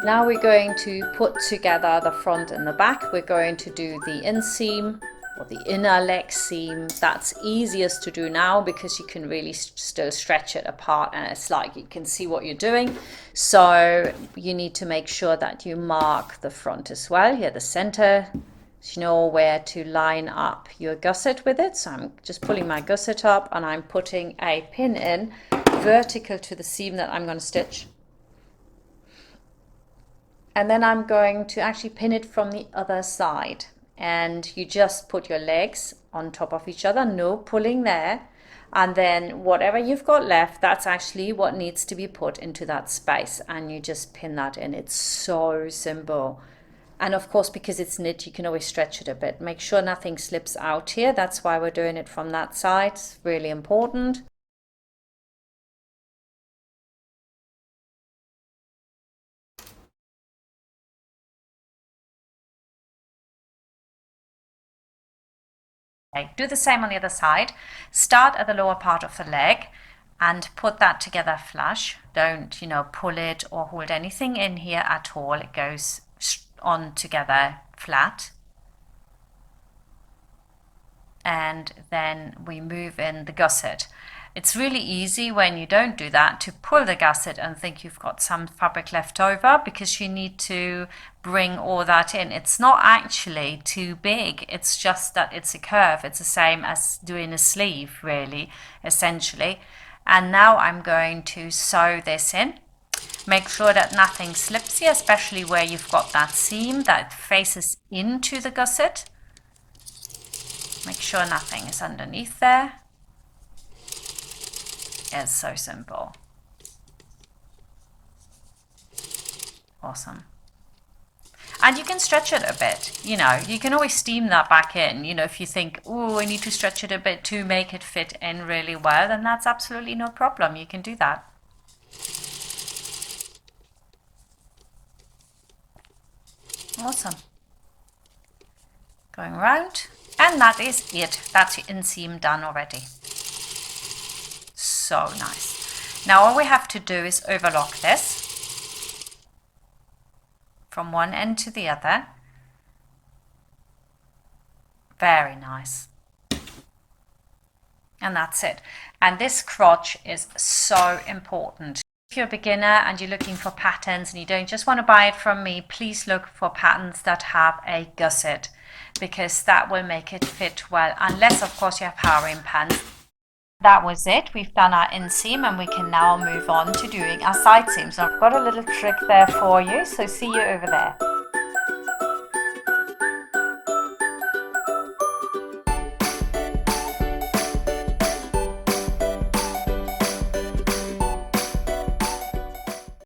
Now we're going to put together the front and the back. We're going to do the inseam or the inner leg seam. That's easiest to do now because you can really still stretch it apart and it's like you can see what you're doing. So you need to make sure that you mark the front as well, here the center, so you know where to line up your gusset with it. So I'm just pulling my gusset up and I'm putting a pin in vertical to the seam that I'm going to stitch. And then I'm going to actually pin it from the other side. And you just put your legs on top of each other, no pulling there. And then whatever you've got left, that's actually what needs to be put into that space. And you just pin that in. It's so simple. And of course, because it's knit, you can always stretch it a bit. Make sure nothing slips out here. That's why we're doing it from that side. It's really important. Okay, do the same on the other side. Start at the lower part of the leg and put that together flush. Don't, pull it or hold anything in here at all. It goes on together flat. And then we move in the gusset. It's really easy when you don't do that to pull the gusset and think you've got some fabric left over because you need to bring all that in. It's not actually too big, it's just that it's a curve. It's the same as doing a sleeve, really, essentially. And now I'm going to sew this in. Make sure that nothing slips here, especially where you've got that seam that faces into the gusset. Make sure nothing is underneath there. It's so simple. Awesome. And you can stretch it a bit, you can always steam that back in, if you think, oh, I need to stretch it a bit to make it fit in really well, then that's absolutely no problem. You can do that. Awesome. Going around. And that is it. That's your inseam done already. So nice. Now all we have to do is overlock this from one end to the other. Very nice. And that's it. And this crotch is so important. If you're a beginner and you're looking for patterns and you don't just want to buy it from me, please look for patterns that have a gusset, because that will make it fit well, unless of course you have powering pants. That was it. We've done our inseam and we can now move on to doing our side seams. I've got a little trick there for you, so see you over there.